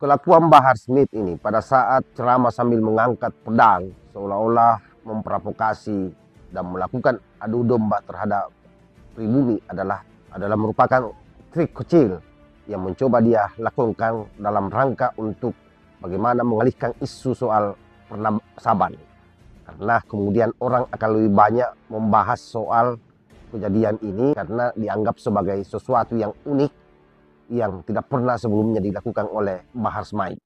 Kelakuan Bahar Smith ini pada saat ceramah sambil mengangkat pedang seolah-olah memprovokasi dan melakukan adu domba terhadap pribumi adalah merupakan trik kecil yang mencoba dia lakukan dalam rangka untuk bagaimana mengalihkan isu soal pernasaban. Karena kemudian orang akan lebih banyak membahas soal kejadian ini karena dianggap sebagai sesuatu yang unik yang tidak pernah sebelumnya dilakukan oleh Bahar Smith.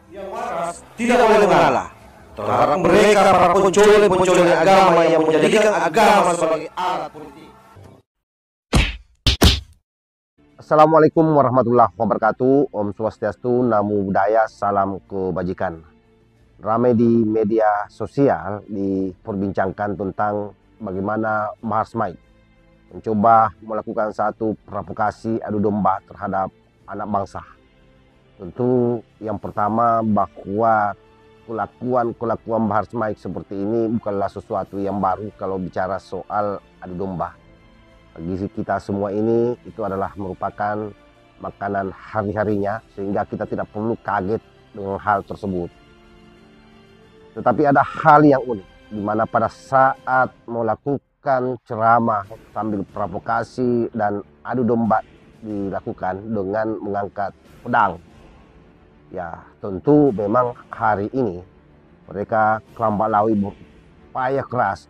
Yang waras tidak boleh mengalah terhadap mereka para pencoleng agama yang menjadikan agama sebagai alat politik. Assalamualaikum warahmatullahi wabarakatuh. Om Swastiastu, Namo Buddhaya, salam kebajikan. Ramai di media sosial diperbincangkan tentang bagaimana Bahar Smith mencoba melakukan satu provokasi adu domba terhadap anak bangsa. Tentu yang pertama bahwa kelakuan Bahar Smith seperti ini bukanlah sesuatu yang baru kalau bicara soal adu domba. Bagi kita semua ini itu adalah merupakan makanan hari-harinya sehingga kita tidak perlu kaget dengan hal tersebut. Tetapi ada hal yang unik di mana pada saat melakukan ceramah sambil provokasi dan adu domba dilakukan dengan mengangkat pedang. Ya, tentu memang hari ini mereka kelompok Lawi berupaya keras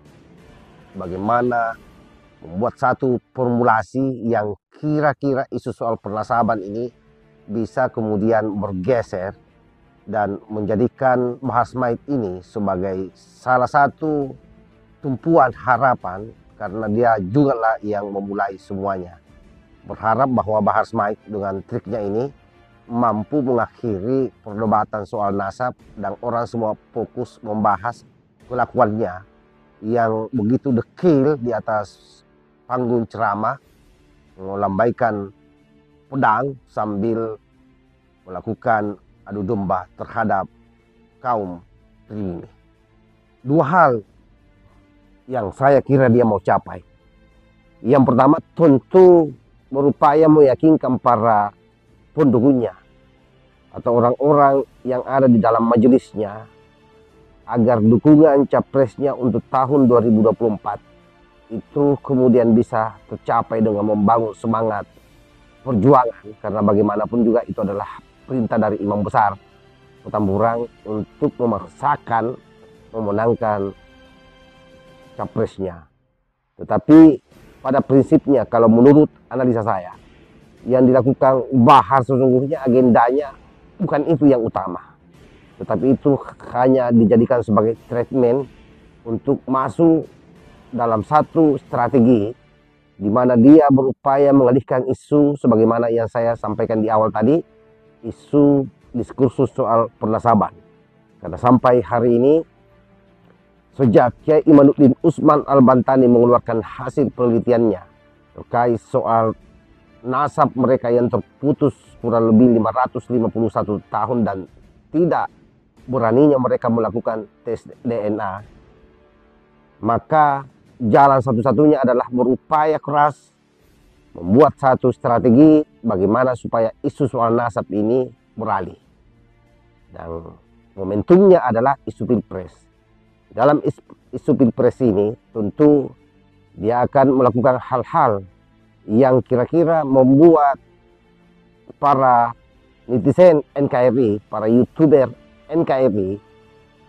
bagaimana membuat satu formulasi yang kira-kira isu soal pernasaban ini bisa kemudian bergeser dan menjadikan Bahar Smith ini sebagai salah satu tumpuan harapan karena dia juga lah yang memulai semuanya. Berharap bahwa Bahar Smith dengan triknya ini mampu mengakhiri perdebatan soal nasab dan orang semua fokus membahas kelakuannya yang begitu dekil di atas panggung ceramah, melambaikan pedang sambil melakukan adu domba terhadap kaum pribumi. Dua hal yang saya kira dia mau capai. Yang pertama tentu berupaya meyakinkan para pendukungnya atau orang-orang yang ada di dalam majelisnya agar dukungan capresnya untuk tahun 2024 itu kemudian bisa tercapai dengan membangun semangat perjuangan, karena bagaimanapun juga itu adalah perintah dari Imam Besar Petamburan untuk memaksakan memenangkan capresnya. Tetapi pada prinsipnya kalau menurut analisa saya yang dilakukan Bahar sesungguhnya agendanya bukan itu yang utama, tetapi itu hanya dijadikan sebagai treatment untuk masuk dalam satu strategi di mana dia berupaya mengalihkan isu sebagaimana yang saya sampaikan di awal tadi, isu diskursus soal pernasaban. Karena sampai hari ini sejak Kiai Imaduddin Usman Al-Bantani mengeluarkan hasil penelitiannya terkait soal nasab mereka yang terputus kurang lebih 551 tahun dan tidak beraninya mereka melakukan tes DNA, maka jalan satu-satunya adalah berupaya keras membuat satu strategi bagaimana supaya isu soal nasab ini beralih. Dan momentumnya adalah isu Pilpres. Dalam isu Pilpres ini tentu dia akan melakukan hal-hal yang kira-kira membuat para netizen NKRI, para YouTuber NKRI,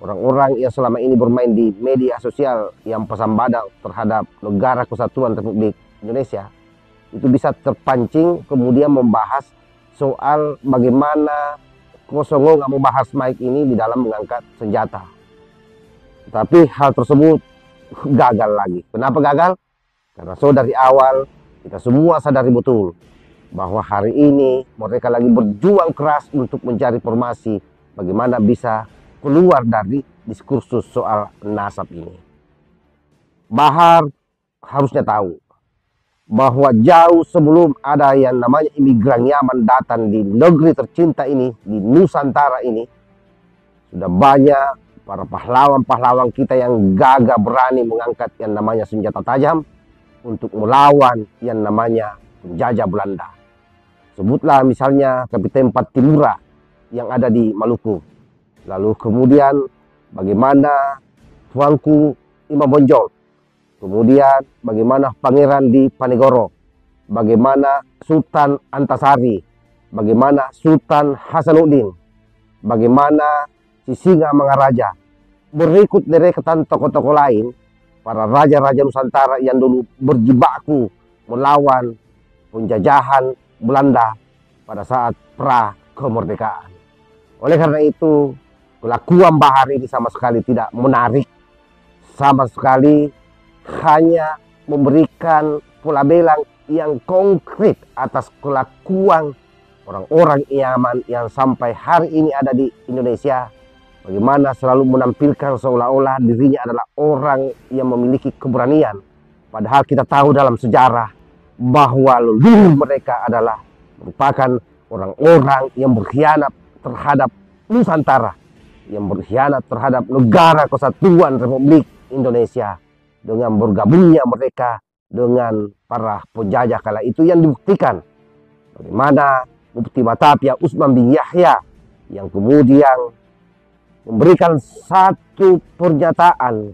orang-orang yang selama ini bermain di media sosial yang pasang badan terhadap Negara Kesatuan Republik Indonesia, itu bisa terpancing kemudian membahas soal bagaimana kosongan Bahar Smith ini di dalam mengangkat senjata. Tapi hal tersebut gagal lagi. Kenapa gagal? Karena dari awal kita semua sadari betul bahwa hari ini mereka lagi berjuang keras untuk mencari informasi bagaimana bisa keluar dari diskursus soal nasab ini. Bahar harusnya tahu bahwa jauh sebelum ada yang namanya imigran Yaman datang di negeri tercinta ini, di Nusantara ini, sudah banyak para pahlawan-pahlawan kita yang gagah berani mengangkat yang namanya senjata tajam untuk melawan yang namanya penjajah Belanda. Sebutlah misalnya Kapiten Patimura yang ada di Maluku. Lalu kemudian bagaimana Tuanku Imam Bonjol, kemudian bagaimana Pangeran di Panegoro, bagaimana Sultan Antasari, bagaimana Sultan Hasanuddin, bagaimana Sisinga Mangaraja, berikut deretan tokoh-tokoh lain, para raja-raja Nusantara yang dulu berjibaku melawan penjajahan Belanda pada saat pra kemerdekaan. Oleh karena itu, kelakuan Bahar ini sama sekali tidak menarik, sama sekali hanya memberikan pelabelan yang konkret atas kelakuan orang-orang Yaman yang sampai hari ini ada di Indonesia. Bagaimana selalu menampilkan seolah-olah dirinya adalah orang yang memiliki keberanian. Padahal kita tahu dalam sejarah bahwa leluhur mereka adalah merupakan orang-orang yang berkhianat terhadap Nusantara, yang berkhianat terhadap negara kesatuan Republik Indonesia dengan bergabungnya mereka dengan para penjajah kala itu, yang dibuktikan bagaimana Mufti Batavia Utsman bin Yahya yang kemudian memberikan satu pernyataan,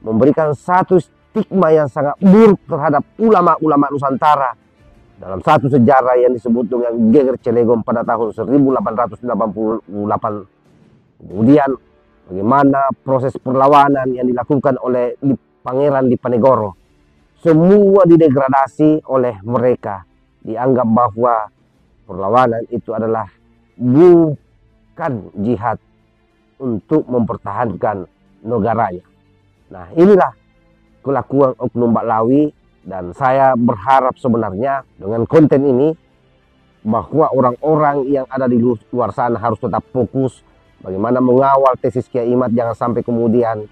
memberikan satu stigma yang sangat buruk terhadap ulama-ulama Nusantara dalam satu sejarah yang disebut dengan Geger Cilegon pada tahun 1888. Kemudian bagaimana proses perlawanan yang dilakukan oleh Pangeran di Panegoro, semua didegradasi oleh mereka. Dianggap bahwa perlawanan itu adalah bukan jihad untuk mempertahankan negaranya. Nah, inilah kelakuan oknum Baklawi, dan saya berharap sebenarnya dengan konten ini bahwa orang-orang yang ada di luar sana harus tetap fokus bagaimana mengawal tesis Kiai Imad, jangan sampai kemudian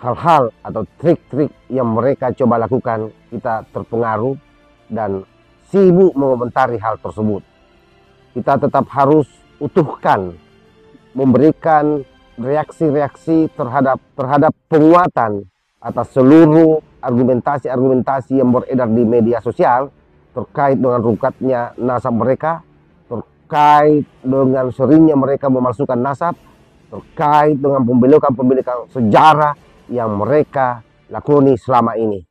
hal-hal atau trik-trik yang mereka coba lakukan kita terpengaruh dan sibuk mengomentari hal tersebut. Kita tetap harus utuhkan, memberikan reaksi-reaksi terhadap penguatan atas seluruh argumentasi-argumentasi yang beredar di media sosial terkait dengan rungkatnya nasab mereka, terkait dengan seringnya mereka memalsukan nasab, terkait dengan pembelokan-pembelokan sejarah yang mereka lakoni selama ini.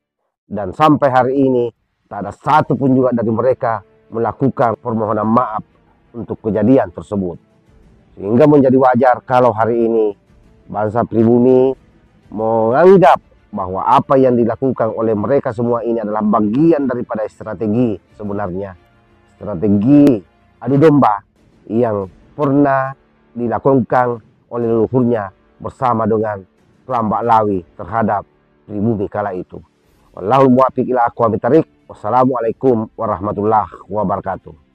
Dan sampai hari ini tak ada satu pun juga dari mereka melakukan permohonan maaf untuk kejadian tersebut. Sehingga menjadi wajar kalau hari ini bangsa pribumi menganggap bahwa apa yang dilakukan oleh mereka semua ini adalah bagian daripada strategi, sebenarnya strategi adu domba yang pernah dilakukan oleh leluhurnya bersama dengan klan Baklawi terhadap pribumi kala itu. Wallahul muwaffiq ila aqwamit thariq. Wassalamualaikum warahmatullahi wabarakatuh.